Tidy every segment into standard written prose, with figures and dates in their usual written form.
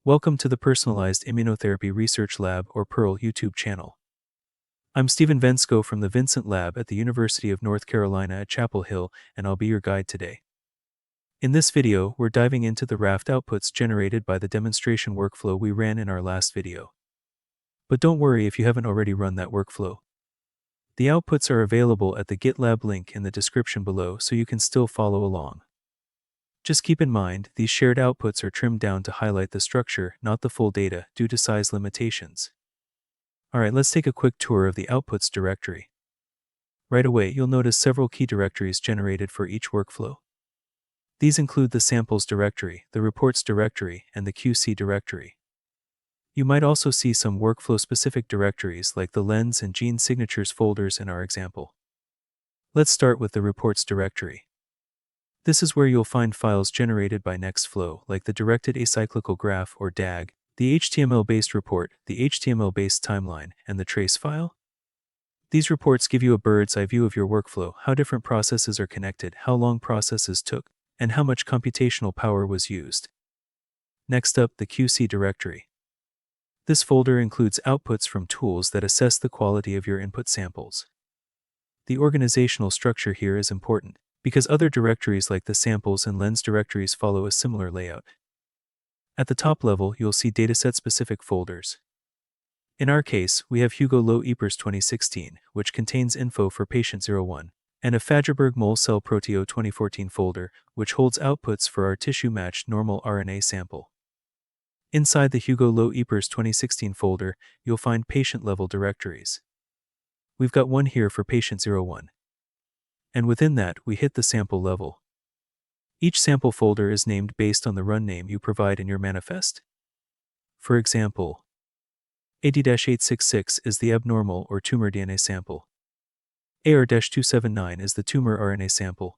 Welcome to the Personalized Immunotherapy Research Lab or PEARL YouTube channel. I'm Stephen Vensko from the Vincent Lab at the University of North Carolina at Chapel Hill, and I'll be your guide today. In this video, we're diving into the RAFT outputs generated by the demonstration workflow we ran in our last video. But don't worry if you haven't already run that workflow. The outputs are available at the GitLab link in the description below, so you can still follow along. Just keep in mind, these shared outputs are trimmed down to highlight the structure, not the full data, due to size limitations. Alright, let's take a quick tour of the outputs directory. Right away, you'll notice several key directories generated for each workflow. These include the samples directory, the reports directory, and the QC directory. You might also see some workflow-specific directories like the lens and gene signatures folders in our example. Let's start with the reports directory. This is where you'll find files generated by Nextflow, like the Directed Acyclical Graph or DAG, the HTML-based report, the HTML-based timeline, and the trace file. These reports give you a bird's-eye view of your workflow, how different processes are connected, how long processes took, and how much computational power was used. Next up, the QC directory. This folder includes outputs from tools that assess the quality of your input samples. The organizational structure here is important, because other directories like the samples and lens directories follow a similar layout. At the top level, you'll see dataset-specific folders. In our case, we have Hugo Low EPERS 2016, which contains info for patient 01, and a Fagerberg Mole Cell Proteo 2014 folder, which holds outputs for our tissue-matched normal RNA sample. Inside the Hugo Low EPERS 2016 folder, you'll find patient-level directories. We've got one here for patient 01. And within that, we hit the sample level. Each sample folder is named based on the run name you provide in your manifest. For example, AD-866 is the abnormal or tumor DNA sample. AR-279 is the tumor RNA sample.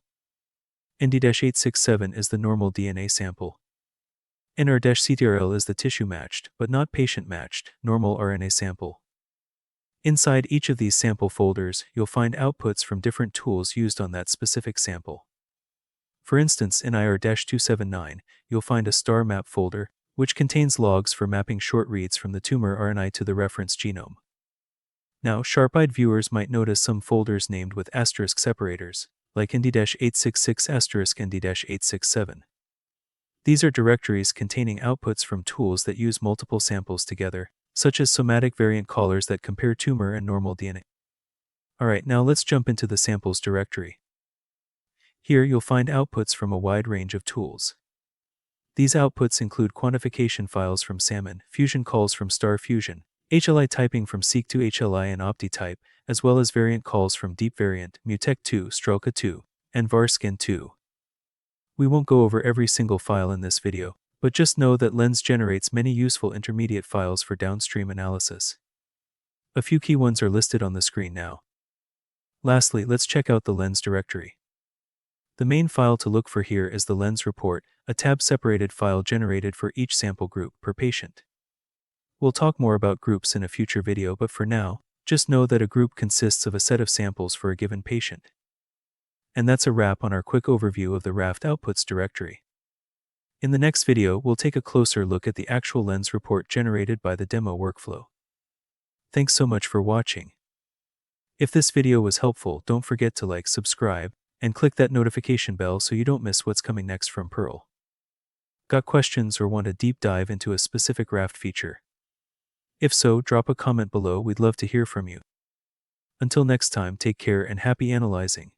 ND-867 is the normal DNA sample. NR-CTRL is the tissue-matched, but not patient-matched, normal RNA sample. Inside each of these sample folders, you'll find outputs from different tools used on that specific sample. For instance, in IR-279, you'll find a star map folder, which contains logs for mapping short reads from the tumor RNA to the reference genome. Now, sharp-eyed viewers might notice some folders named with asterisk separators, like ND-866 * ND-867. These are directories containing outputs from tools that use multiple samples together, such as somatic variant callers that compare tumor and normal DNA. Alright, now let's jump into the samples directory. Here you'll find outputs from a wide range of tools. These outputs include quantification files from Salmon, fusion calls from Star Fusion, HLI typing from Seek2HLI and OptiType, as well as variant calls from DeepVariant, Mutec2, Strelka2, and Varscan2. We won't go over every single file in this video, but just know that Lens generates many useful intermediate files for downstream analysis. A few key ones are listed on the screen now. Lastly, let's check out the Lens directory. The main file to look for here is the Lens report, a tab-separated file generated for each sample group per patient. We'll talk more about groups in a future video, but for now, just know that a group consists of a set of samples for a given patient. And that's a wrap on our quick overview of the RAFT outputs directory. In the next video, we'll take a closer look at the actual Lens report generated by the demo workflow. Thanks so much for watching. If this video was helpful, don't forget to like, subscribe, and click that notification bell so you don't miss what's coming next from PEARL. Got questions or want a deep dive into a specific RAFT feature? If so, drop a comment below, we'd love to hear from you. Until next time, take care and happy analyzing.